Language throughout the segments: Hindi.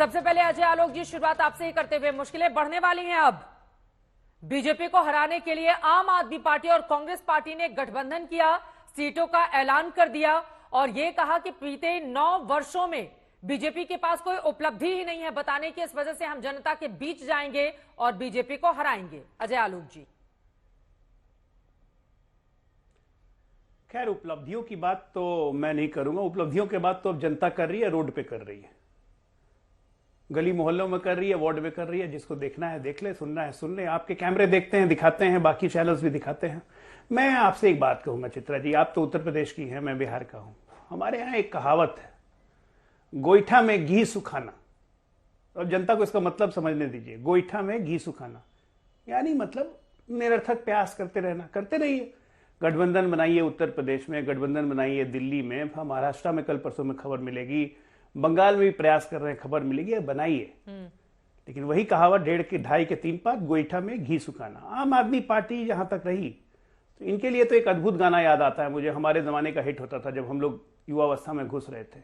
सबसे पहले अजय आलोक जी, शुरुआत आपसे ही करते हुए, मुश्किलें बढ़ने वाली हैं अब बीजेपी को हराने के लिए। आम आदमी पार्टी और कांग्रेस पार्टी ने गठबंधन किया, सीटों का ऐलान कर दिया और यह कहा कि बीते 9 वर्षों में बीजेपी के पास कोई उपलब्धि ही नहीं है बताने की, इस वजह से हम जनता के बीच जाएंगे और बीजेपी को हराएंगे। अजय आलोक जी। खैर, उपलब्धियों की बात तो मैं नहीं करूंगा। उपलब्धियों के बात तो अब जनता कर रही है, रोड पे कर रही है, गली मोहल्लों में कर रही है, वार्ड में कर रही है। जिसको देखना है देख ले, सुनना है सुन ले। आपके कैमरे देखते हैं, दिखाते हैं, बाकी चैनल्स भी दिखाते हैं। मैं आपसे एक बात कहूंगा चित्रा जी, आप तो उत्तर प्रदेश की हैं, मैं बिहार का हूं। हमारे यहाँ एक कहावत है, गोईठा में घी सुखाना। अब जनता को इसका मतलब समझने दीजिए। गोईठा में घी सुखाना यानी मतलब निरर्थक प्रयास करते रहना। करते रहिए, गठबंधन बनाइए, उत्तर प्रदेश में गठबंधन बनाइए, दिल्ली में, महाराष्ट्र में कल परसों में खबर मिलेगी, बंगाल में भी प्रयास कर रहे हैं, खबर मिलेगी, बनाइए। लेकिन वही कहावत 1.5 के 2.5 के 3 पात, गोईठा में घी सुखाना। आम आदमी पार्टी जहां तक रही तो इनके लिए तो एक अद्भुत गाना याद आता है मुझे, हमारे जमाने का हिट होता था जब हम लोग युवावस्था में घुस रहे थे।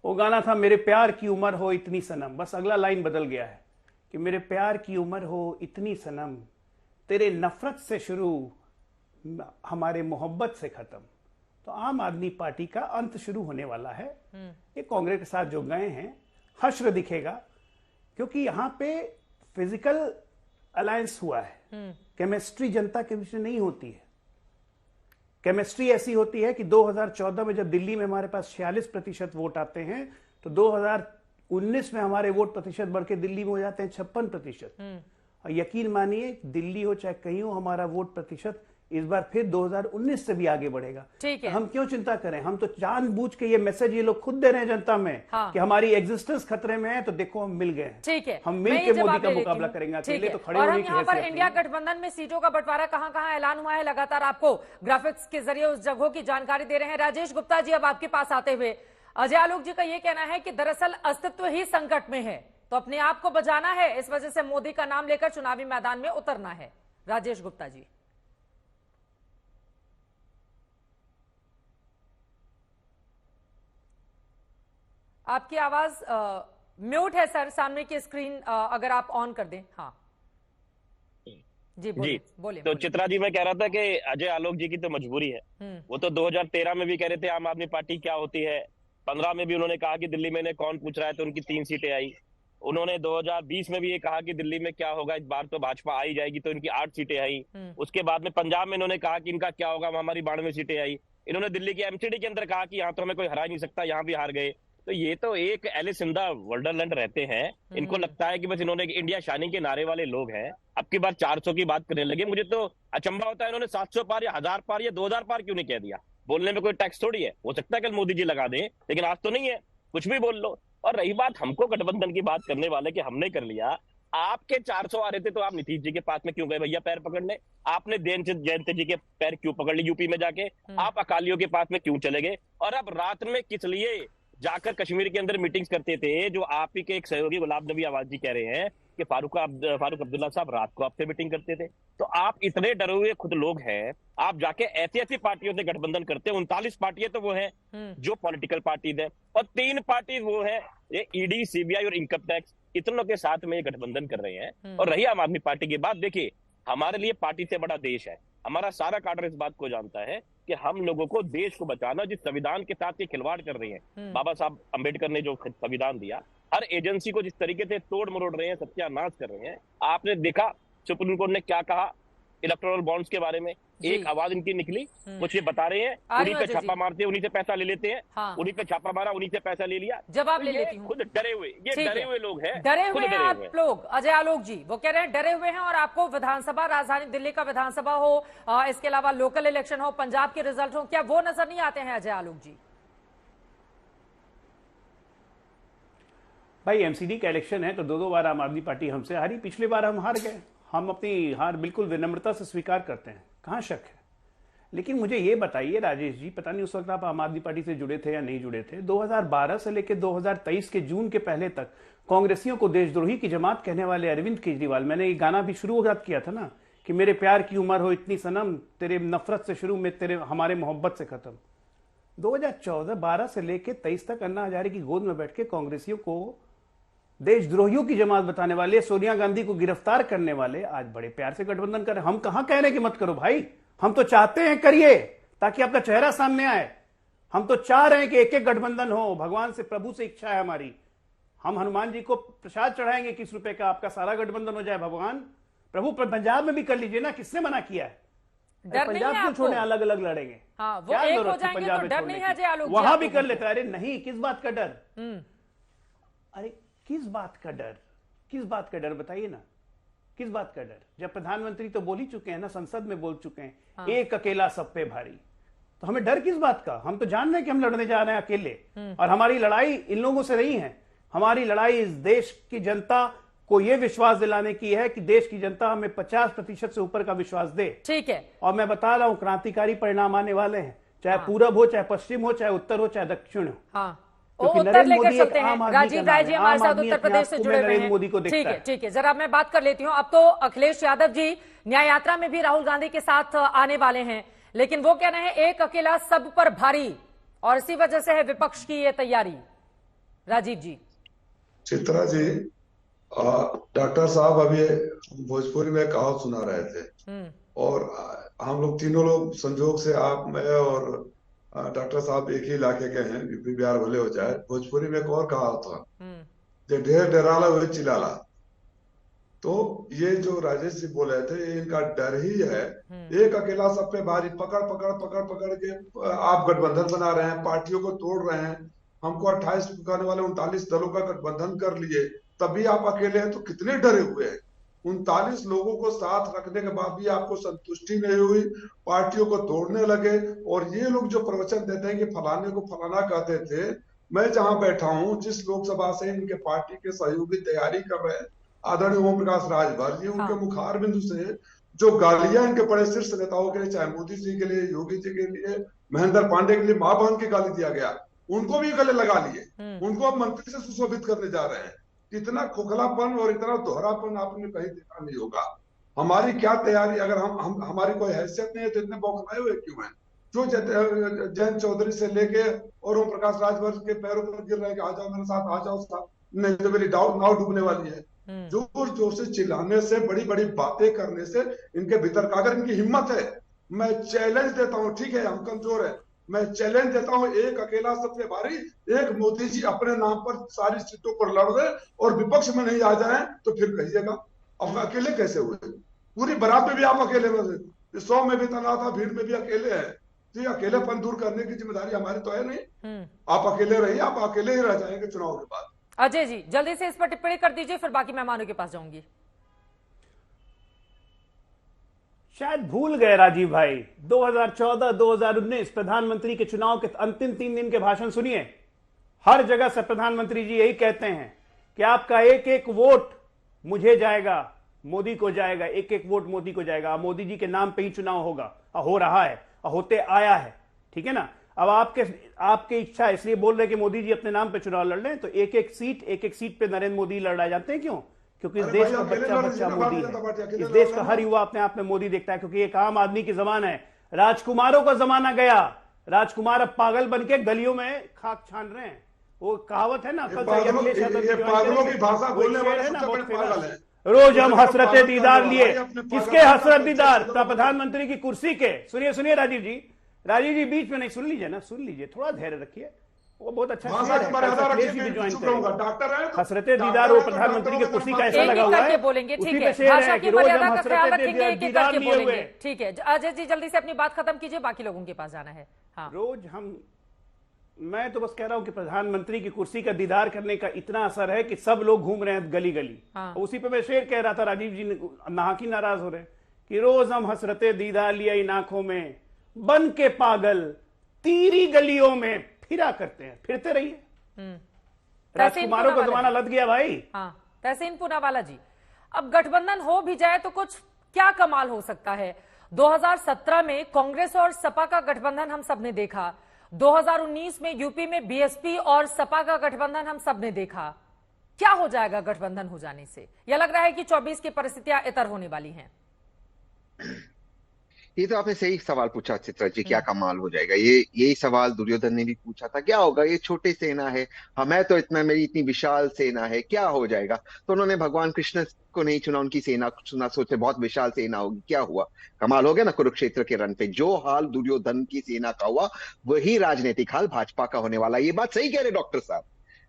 वो गाना था, मेरे प्यार की उम्र हो इतनी सनम। बस अगला लाइन बदल गया है कि मेरे प्यार की उम्र हो इतनी सनम, तेरे नफरत से शुरू हमारे मोहब्बत से खत्म। तो आम आदमी पार्टी का अंत शुरू होने वाला है। ये कांग्रेस के साथ जो गए हैं, हश्र दिखेगा, क्योंकि यहां पे फिजिकल अलायंस हुआ है। केमिस्ट्री जनता के बीच में नहीं होती है। केमिस्ट्री ऐसी होती है कि 2014 में जब दिल्ली में हमारे पास 46% वोट आते हैं, तो 2019 में हमारे वोट प्रतिशत बढ़ के दिल्ली में हो जाते हैं 56%। और यकीन मानिए, दिल्ली हो चाहे कहीं हो, हमारा वोट प्रतिशत इस बार फिर 2019 से भी आगे बढ़ेगा। ठीक है। तो हम क्यों चिंता करें? हम तो जानबूझ के ये मैसेज ये लोग खुद दे रहे हैं जनता में, हाँ। कि हमारी एग्जिस्टेंस खतरे में है, तो देखो हम मिल गए। ठीक है, हम मिल के मोदी का मुकाबला करेंगे। अकेले तो खड़े और होने हम की यहाँ पर हैसियत इंडिया नहीं है। गठबंधन में सीटों का बंटवारा कहां कहां ऐलान हुआ है, लगातार आपको ग्राफिक्स के जरिए उस जगहों की जानकारी दे रहे हैं राजेश गुप्ता जी। अब आपके पास आते हुए, अजय आलोक जी का यह कहना है कि दरअसल अस्तित्व ही संकट में है, तो अपने आप को बचाना है, इस वजह से मोदी का नाम लेकर चुनावी मैदान में उतरना है। राजेश गुप्ता जी। आपकी आवाज म्यूट है सर, सामने की स्क्रीन अगर आप ऑन कर दें। हाँ जी, बोलिए बोलिए। तो चित्रा जी, मैं कह रहा था कि अजय आलोक जी की तो मजबूरी है। वो तो 2013 में भी कह रहे थे आम आदमी पार्टी क्या होती है, 15 में भी उन्होंने कहा कि दिल्ली में इन्हें कौन पूछ रहा है, तो उनकी 3 सीटें आई। उन्होंने 2020 में भी ये कहा कि दिल्ली में क्या होगा, इस बार तो भाजपा आई जाएगी, तो इनकी 8 सीटें आई। उसके बाद में पंजाब में इन्होंने कहा कि इनका क्या होगा, हमारी 92 सीटें आई। इन्होंने दिल्ली की एमसीडी के अंदर कहा कि यहाँ तो हमें कोई हरा नहीं सकता, यहाँ भी हार गए। तो ये तो एक एलिस इन द वंडरलैंड रहते हैं। इनको लगता है कि बस इन्होंने इंडिया शाइनिंग के नारे वाले लोग हैं। अब की बार 400 की बात करने लगे। मुझे तो अचंभा होता है, इन्होंने 700 पार या 1000 पार या 2000 पार क्यों नहीं कह दिया? बोलने में कोई टैक्स थोड़ी है, हो सकता है कल मोदी जी लगा दें, लेकिन आज तो नहीं है, कुछ भी बोल लो। और रही बात हमको गठबंधन की बात करने वाले कि हमने कर लिया, आपके 400 आ रहे थे तो आप नीतीश जी के पास में क्यों गए भैया पैर पकड़ने? आपने जयंत जी के पैर क्यों पकड़ ली यूपी में जाके? आप अकालियों के पास में क्यों चले गए? और अब रात में किस लिए जाकर कश्मीर के अंदर मीटिंग्स करते थे, जो आप ही के एक सहयोगी गुलाब नबी आवाज जी कह रहे हैं कि फारूक अब्दुल्ला साहब रात को आपसे मीटिंग करते थे। तो आप इतने डरे हुए खुद लोग हैं, आप जाके ऐसी ऐसी पार्टियों से गठबंधन करते हैं। 39 पार्टियां तो वो है जो पॉलिटिकल पार्टीज है, और 3 पार्टी वो है, ये ईडी, सीबीआई और इनकम टैक्स, इतनों के साथ में ये गठबंधन कर रहे हैं। और रही आम आदमी पार्टी की बात, देखिए हमारे लिए पार्टी से बड़ा देश है। हमारा सारा काडर इस बात को जानता है कि हम लोगों को देश को बचाना, जिस संविधान के साथ ये खिलवाड़ कर रही है, बाबा साहब अंबेडकर ने जो संविधान दिया, हर एजेंसी को जिस तरीके से तोड़ मरोड़ रहे हैं, सत्यानाश कर रहे हैं। आपने देखा सुप्रीम कोर्ट ने क्या कहा इलेक्टोरल बॉन्ड्स के बारे में, एक आवाज इनकी निकली, कुछ ये बता रहे हैं, उन्हीं पे छापा मारते हैं, उन्हीं से पैसा ले लेते हैं। हाँ। उन्हीं पे छापा मारा, उन्हीं से पैसा ले लिया, जवाब ले लेती हूँ। खुद डरे हुए, ये डरे हुए लोग हैं, डरे हुए हैं आप लोग। अजय आलोक जी वो कह रहे हैं डरे हुए हैं, और आपको विधानसभा, राजधानी दिल्ली का विधानसभा हो, इसके अलावा लोकल इलेक्शन हो, पंजाब के रिजल्ट हो, क्या वो नजर नहीं आते हैं अजय आलोक जी? भाई एमसीडी का इलेक्शन है तो 2 बार आम आदमी पार्टी हमसे हारी। पिछली बार हम हार गए, हम अपनी हार बिल्कुल विनम्रता से स्वीकार करते हैं, कहां शक है। लेकिन मुझे ये बताइए राजेश जी, पता नहीं उस वक्त आप आम आदमी पार्टी से जुड़े थे या नहीं जुड़े थे, 2012 से लेकर 2023 के जून के पहले तक कांग्रेसियों को देशद्रोही की जमात कहने वाले अरविंद केजरीवाल, मैंने ये गाना भी शुरुआत किया था ना कि मेरे प्यार की उम्र हो इतनी सनम, तेरे नफरत से शुरू में तेरे हमारे मोहब्बत से खत्म। 2014-12 से लेकर 23 तक अन्ना हजारे की गोद में बैठ के कांग्रेसियों को देशद्रोहियों की जमात बताने वाले, सोनिया गांधी को गिरफ्तार करने वाले आज बड़े प्यार से गठबंधन कर रहे हैं। हम कहां कह रहे हैं कि मत करो भाई, हम तो चाहते हैं करिए ताकि आपका चेहरा सामने आए। हम तो चाह रहे हैं कि एक एक गठबंधन हो। भगवान से, प्रभु से इच्छा है हमारी। हम हनुमान जी को प्रसाद चढ़ाएंगे 21 रुपए का, आपका सारा गठबंधन हो जाए। भगवान प्रभु पंजाब में भी कर लीजिए ना, किसने मना किया है? डर नहीं पंजाब है क्यों आपको? छोड़े, अलग अलग लड़ेंगे। हाँ, वो क्या एक जरूरत हो थी जाएंगे पंजाब तो में डर छोड़ने नहीं की? है जय आलोक जी वहां आपको भी कर बिल्कुल। लेता है। अरे नहीं, किस बात का डर? अरे किस बात का डर? किस बात का डर बताइए ना, किस बात का डर? जब प्रधानमंत्री तो बोल ही चुके हैं ना, संसद में बोल चुके हैं, हाँ। एक अकेला सब पे भारी। तो हमें डर किस बात का? हम तो जान रहे हैं कि हम लड़ने जा रहे हैं अकेले, और हमारी लड़ाई इन लोगों से नहीं है। हमारी लड़ाई इस देश की जनता को यह विश्वास दिलाने की है कि देश की जनता हमें 50% से ऊपर का विश्वास दे। ठीक है, और मैं बता रहा हूं, क्रांतिकारी परिणाम आने वाले हैं, चाहे हाँ। पूरब हो, चाहे पश्चिम हो, चाहे उत्तर हो, चाहे दक्षिण हो। हाँ, क्योंकि उत्तर नरेंद्र लेकर मोदी चलते एक हैं। आम आदमी राजीव का नाम राय जी है। हमारे आम साथ आदमी उत्तर अपने प्रदेश आप से को जुड़े हुए नरेंद्र हैं। मोदी को देखता ठीक है, है। ठीक है, जरा मैं बात कर लेती हूं। अब तो अखिलेश यादव जी न्याय यात्रा में भी राहुल गांधी के साथ आने वाले हैं, लेकिन वो कह रहे हैं एक अकेला सब पर भारी, और इसी वजह से है विपक्ष की ये तैयारी। राजीव जी। चित्रा जी, डॉक्टर साहब अभी भोजपुरी में कहावत सुना रहे थे, और हम लोग तीनों लोग संजोग से, आप, मैं और डॉक्टर साहब एक ही इलाके के हैं, यूपी बिहार भले हो जाए। भोजपुरी में एक और कहावत था, जे ढेर डराला वही चिल्लाला। तो ये जो राजेश जी बोल रहे थे, ये इनका डर ही है। एक अकेला सब पे भारी, पकड़ पकड़ पकड़ पकड़ के आप गठबंधन बना रहे हैं, पार्टियों को तोड़ रहे हैं। हमको 28 करने वाले 39 दलों का गठबंधन कर लिए, तभी आप अकेले हैं। तो कितने डरे हुए हैं? 39 लोगों को साथ रखने के बाद भी आपको संतुष्टि नहीं हुई, पार्टियों को तोड़ने लगे। और ये लोग जो प्रवचन देते हैं कि फलाने को फलाना कहते थे, मैं जहां बैठा हूं, जिस लोकसभा से इनके पार्टी के सहयोगी तैयारी कर रहे हैं, आदरणीय ओम प्रकाश राजभर जी, उनके मुखार बिंदु से जो गालियां इनके बड़े शीर्ष नेताओं के लिए, चाहे मोदी जी के लिए, योगी जी के लिए, महेंद्र पांडे के लिए मां बहन की गाली दिया गया, उनको भी गले लगा लिए। उनको अब मंत्री से सुशोभित करने जा रहे हैं। इतना खोखलापन और इतना दोहरापन आपने कहीं देखा नहीं होगा। हमारी क्या तैयारी? अगर हम हमारी कोई हैसियत नहीं है तो इतने बौखलाए हुए क्यों हैं? जो जयंत चौधरी से लेके और ओम प्रकाश राजभर के पैरों पर गिर रहे हैं कि आ जाओ मेरे साथ, आ जाओ साथ, नहीं तो मेरी नाव डूबने वाली है। जोर जोर से चिल्लाने से, बड़ी बड़ी बातें करने से इनके भीतर का, अगर इनकी हिम्मत है, मैं चैलेंज देता हूं, ठीक है हम कमजोर है, मैं चैलेंज देता हूं, एक अकेला सबसे भारी, एक मोदी जी अपने नाम पर सारी सीटों पर लड़ रहे और विपक्ष में नहीं आ जाए तो फिर कहिएगा। अब अकेले कैसे हुए? पूरी बारात में भी आप अकेले में, 100 में भी तना था, भीड़ में भी अकेले हैं। तो ये अकेलेपन दूर करने की जिम्मेदारी हमारी तो है नहीं। आप अकेले रहिए, आप अकेले ही रह जाएंगे चुनाव के बाद। अजय जी जल्दी से इस पर टिप्पणी कर दीजिए, फिर बाकी मेहमानों के पास जाऊंगी। शायद भूल गए राजीव भाई, 2014-2019 प्रधानमंत्री के चुनाव के अंतिम 3 दिन के भाषण सुनिए। हर जगह से प्रधानमंत्री जी यही कहते हैं कि आपका एक एक वोट मुझे जाएगा, मोदी को जाएगा, एक एक वोट मोदी को जाएगा। मोदी जी के नाम पे ही चुनाव होगा, हो रहा है, होते आया है, ठीक है ना। अब आपके इच्छा है, इसलिए बोल रहे कि मोदी जी अपने नाम पे चुनाव लड़ रहे हैं। तो एक एक सीट पे नरेंद्र मोदी लड़ रहे, जानते हैं क्यों? क्योंकि इस देश का बच्चा बच्चा मोदी है। इस देश का हर युवा अपने आप में मोदी देखता है, क्योंकि एक आम आदमी की जमाना है। राजकुमारों का जमाना गया, राजकुमार अब पागल बन के गलियों में खाक छान रहे हैं। वो कहावत है ना, पागलों की भाषा बोलने वाले सबसे बड़े पागल हैं। रोज हम हसरते दीदार लिए, किसके हसरत दीदार? प्रधानमंत्री की कुर्सी के। सुनिए राजीव जी बीच में नहीं, सुन लीजिए ना, सुन लीजिए, थोड़ा धैर्य रखिए। वो बहुत अच्छा हसरते दीदार, वो प्रधानमंत्री की कुर्सी का ऐसा लगा हुआ है, बोलेंगे, ठीक उसी है, पे शेर है कि रोज हम हसरते दीदार लिए हुए। ठीक है अजय जी जल्दी से अपनी बात खत्म कीजिए, बाकी लोगों के पास जाना है। हाँ, रोज मैं तो बस कह रहा हूं कि प्रधानमंत्री की कुर्सी का दीदार करने का इतना असर है कि सब लोग घूम रहे हैं गली गली। हाँ। उसी पे मैं शेर कह रहा था, राजीव जी नाहकी नाराज हो रहे हैं कि रोज हम हसरते दीदार लिए इन आंखों में, बन के पागल तीरी गलियों में फिरा करते हैं। फिरते रहिए, राजकुमारों का जमाना लद गया भाई। हाँ, तहसीन पूनावाला जी, अब गठबंधन हो भी जाए तो कुछ क्या कमाल हो सकता है? 2017 में कांग्रेस और सपा का गठबंधन हम सबने देखा, 2019 में यूपी में बीएसपी और सपा का गठबंधन हम सबने देखा। क्या हो जाएगा गठबंधन हो जाने से? यह लग रहा है कि 24 की परिस्थितियां इतर होने वाली हैं। ये तो आपने सही सवाल पूछा चित्रा जी, क्या कमाल हो जाएगा। ये यही सवाल दुर्योधन ने भी पूछा था, क्या होगा, ये छोटे सेना है, हमें तो इतना, मेरी इतनी विशाल सेना है, क्या हो जाएगा। तो उन्होंने भगवान कृष्ण को नहीं चुना, उनकी सेना को चुना, सोचे बहुत विशाल सेना होगी, क्या हुआ, कमाल हो गया ना। कुरुक्षेत्र के रण पे जो हाल दुर्योधन की सेना का हुआ, वही राजनीतिक हाल भाजपा का होने वाला। ये बात सही कह रहे डॉक्टर साहब।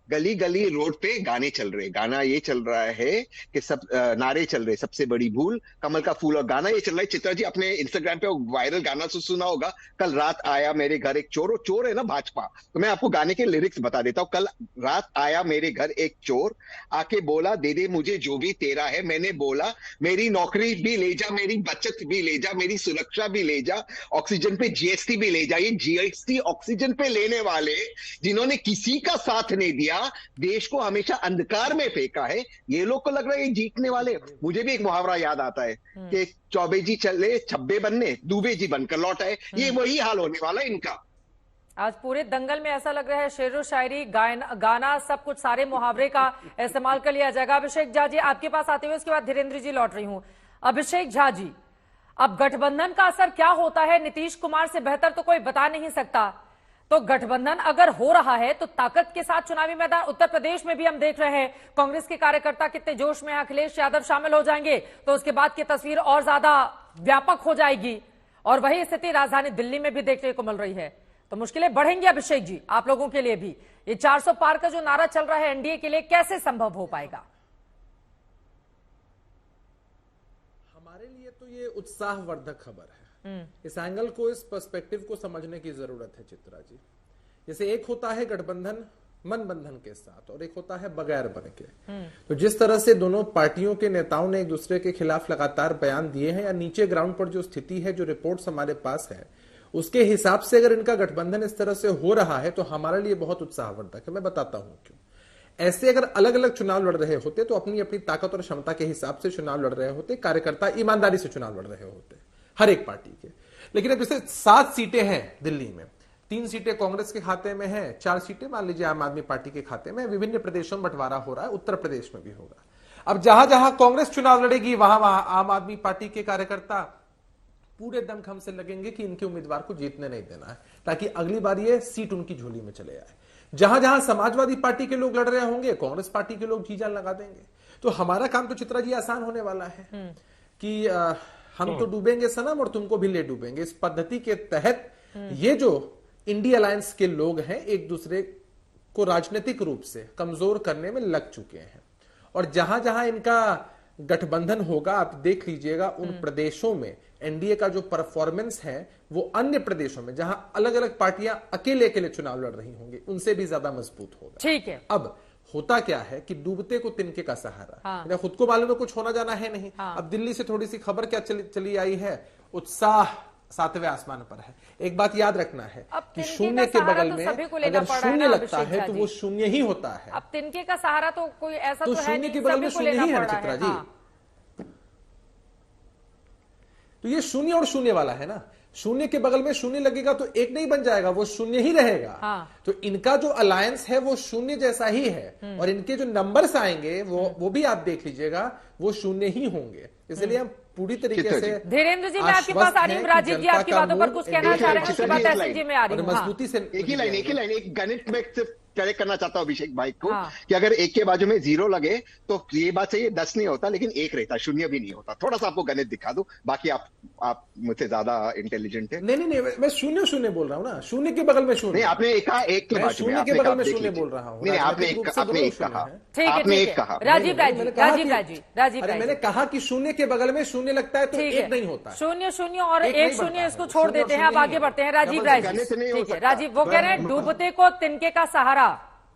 गली गली रोड पे गाने चल रहे, गाना ये चल रहा है कि सब नारे चल रहे, सबसे बड़ी भूल, कमल का फूल, और गाना ये चल रहा है। चित्रा जी अपने इंस्टाग्राम पे वायरल गाना सुना होगा, कल रात आया मेरे घर एक चोर। वो चोर है ना भाजपा। तो मैं आपको गाने के लिरिक्स बता देता हूँ। कल रात आया मेरे घर एक चोर, आके बोला दे दे मुझे जो भी तेरा है। मैंने बोला मेरी नौकरी भी ले जा, मेरी बचत भी ले जा, मेरी सुरक्षा भी ले जा, ऑक्सीजन पे जीएसटी भी ले जा। ये जीएसटी ऑक्सीजन पे लेने वाले जिन्होंने किसी का साथ नहीं दिया, देश को हमेशा अंधकार में फेंका है, ये लोग को लग रहा है ये जीतने वाले। मुझे भी एक मुहावरा याद आता है कि चौबे जी चले छब्बे बनने, दूबे जी बनकर लौट आए। ये वही हाल होने वाला है इनका। आज पूरे दंगल में ऐसा लग रहा है शेरो शायरी, गाना, सब कुछ, सारे मुहावरे का इस्तेमाल कर लिया जाएगा। अभिषेक झा जी आपके पास आते हुए उसके बाद धीरेन्द्र जी लौट रही हूं। अभिषेक झा जी, अब गठबंधन का असर क्या होता है, नीतीश कुमार से बेहतर तो कोई बता नहीं सकता। तो गठबंधन अगर हो रहा है तो ताकत के साथ चुनावी मैदान, उत्तर प्रदेश में भी हम देख रहे हैं कांग्रेस के कार्यकर्ता कितने जोश में, अखिलेश यादव शामिल हो जाएंगे तो उसके बाद की तस्वीर और ज्यादा व्यापक हो जाएगी। और वही स्थिति राजधानी दिल्ली में भी देखने को मिल रही है। तो मुश्किलें बढ़ेंगी अभिषेक जी आप लोगों के लिए भी। ये 400 पार का जो नारा चल रहा है एनडीए के लिए, कैसे संभव हो पाएगा? हमारे लिए तो ये उत्साहवर्धक खबर है। इस एंगल को, इस पर्सपेक्टिव को समझने की जरूरत है चित्रा जी। जैसे एक होता है गठबंधन मन बंधन के साथ और एक होता है बगैर बन के। तो जिस तरह से दोनों पार्टियों के नेताओं ने एक दूसरे के खिलाफ लगातार बयान दिए हैं, या नीचे ग्राउंड पर जो स्थिति है, जो रिपोर्ट्स हमारे पास है, उसके हिसाब से अगर इनका गठबंधन इस तरह से हो रहा है तो हमारे लिए बहुत उत्साहवर्धक है। मैं बताता हूं क्यों। ऐसे अगर अलग अलग चुनाव लड़ रहे होते तो अपनी अपनी ताकत और क्षमता के हिसाब से चुनाव लड़ रहे होते, कार्यकर्ता ईमानदारी से चुनाव लड़ रहे होते हर एक पार्टी के। लेकिन अब जैसे 7 सीटें हैं दिल्ली में, 3 सीटें कांग्रेस के खाते में हैं, 4 सीटें मान लीजिए आम आदमी पार्टी के खाते में, विभिन्न प्रदेशों में बंटवारा हो रहा है, उत्तर प्रदेश में भी होगा। अब जहां जहां कांग्रेस चुनाव लड़ेगी वहां वहां आम आदमी पार्टी के कार्यकर्ता पूरे दमखम से लगेंगे कि इनके उम्मीदवार को जीतने नहीं देना है, ताकि अगली बार ये सीट उनकी झोली में चले आए। जहां जहां समाजवादी पार्टी के लोग लड़ रहे होंगे, कांग्रेस पार्टी के लोग जी जान लगा देंगे। तो हमारा काम तो चित्रा जी आसान होने वाला है कि हम तो डूबेंगे सनम और तुमको भी ले डूबेंगे। इस पद्धति के तहत ये जो इंडिया अलायंस के लोग हैं एक दूसरे को राजनीतिक रूप से कमजोर करने में लग चुके हैं। और जहां जहां इनका गठबंधन होगा, आप देख लीजिएगा उन प्रदेशों में एनडीए का जो परफॉर्मेंस है वो अन्य प्रदेशों में जहां अलग अलग पार्टियां अकेले अकेले चुनाव लड़ रही होंगी उनसे भी ज्यादा मजबूत होगा। ठीक है। अब होता क्या है कि डूबते को तिनके का सहारा। हाँ। खुद को मालूम है कुछ होना जाना है नहीं। हाँ। अब दिल्ली से थोड़ी सी खबर क्या चली आई है, उत्साह 7वें आसमान पर है। एक बात याद रखना है कि शून्य के बगल में अगर शून्य लगता है तो वो शून्य ही होता है। अब तिनके का सहारा तो कोई ऐसा तो शून्य के बगल में शून्य ही है चित्रा जी। तो ये शून्य और शून्य वाला है ना। शून्य के बगल में शून्य लगेगा तो एक नहीं बन जाएगा, वो शून्य ही रहेगा। हाँ। तो इनका जो अलायंस है वो शून्य जैसा ही है और इनके जो नंबर्स आएंगे वो भी आप देख लीजिएगा वो शून्य ही होंगे। इसलिए हम पूरी तरीके से धीरेन्द्र जी मैं आपके पास आ रही हूँ। राजीव जी आपकी बातों पर कुछ कहना चाह रहे हैं, उसके बाद एसएन जी में आ रही हूँ। मजबूती से एक ही लाइन एक गणित में सिर्फ करेक्ट करना चाहता हूं अभिषेक भाई को कि अगर एक के बाजू में 0 लगे तो ये बात सही है 10 नहीं होता, लेकिन 1 रहता, 0 भी नहीं होता। थोड़ा सा आपको गणित दिखा दूं, बाकी आप मुझसे ज्यादा इंटेलिजेंट है। नहीं मैं शून्य बोल रहा हूँ ना, शून्य के बगल में शून्य। नहीं आपने कहा एक के बाजू में, शून्य के बगल में शून्य बोल रहा हूँ। नहीं आपने एक कहा, आपने एक कहा। राजीव मैंने कहा कि शून्य के बगल में शून्य लगता है तो 1 नहीं होता। 0 और 1 इसको छोड़ देते हैं, अब आगे बढ़ते हैं। राजीव राय जी, राजीव वो कह रहे हैं डूबते को तिनके का सहारा।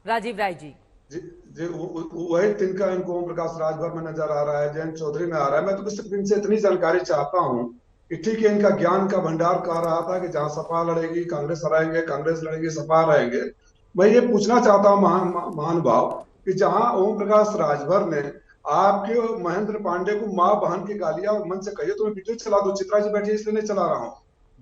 राजीव राय जी वही तिनका इनको ओम प्रकाश राजभर में नजर आ रहा है, जयंत चौधरी में आ रहा है। मैं तो इनसे इतनी जानकारी चाहता हूँ कि ठीक है इनका ज्ञान का भंडार कह रहा था कि जहां सपा लड़ेगी कांग्रेस हराएंगे, कांग्रेस लड़ेगी सपा रहेंगे। मैं ये पूछना चाहता हूँ महानुभाव कि जहां ओम प्रकाश राजभर ने आपके महेंद्र पांडे को माँ बहन की गालियां और मन से कहिए तो मैं वीडियो चला दो, चित्रा जी बैठिए इसलिए नहीं चला रहा हूँ,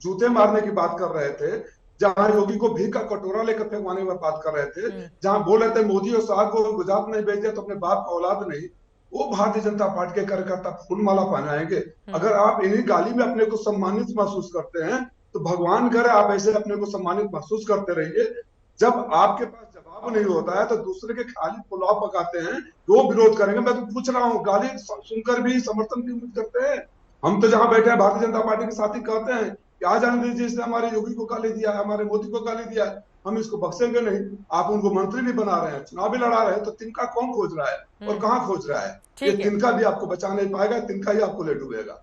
जूते मारने की बात कर रहे थे, जहां योगी को भीख का कटोरा लेकर फेंकवाने की बात कर रहे थे, जहां बोल रहे थे मोदी और शाह को गुजरात नहीं भेज दिया तो अपने बाप का औलाद नहीं। वो भारतीय जनता पार्टी के कार्यकर्ता फूलमाला पहनाएंगे। अगर आप इन्हीं गाली में अपने को सम्मानित महसूस करते हैं तो भगवान करे आप ऐसे अपने को सम्मानित महसूस करते रहिए। जब आपके पास जवाब नहीं होता है तो दूसरे के खाली पुलाव पकाते हैं, वो विरोध करेंगे। मैं तो पूछ रहा हूँ, गाली सुनकर भी समर्थन की उम्मीद करते हैं? हम तो जहां बैठे हैं भारतीय जनता पार्टी के साथी कहते हैं कि आ जाने दीजिए, इसने हमारे योगी को गाली दिया है, हमारे मोदी को गाली दिया है, हम इसको बख्शेंगे नहीं। आप उनको मंत्री भी बना रहे हैं, चुनाव भी लड़ा रहे हैं, तो तिनका कौन खोज रहा है और कहाँ खोज रहा है? ये तिनका भी आपको बचा नहीं पाएगा, तिनका ही आपको ले डूबेगा।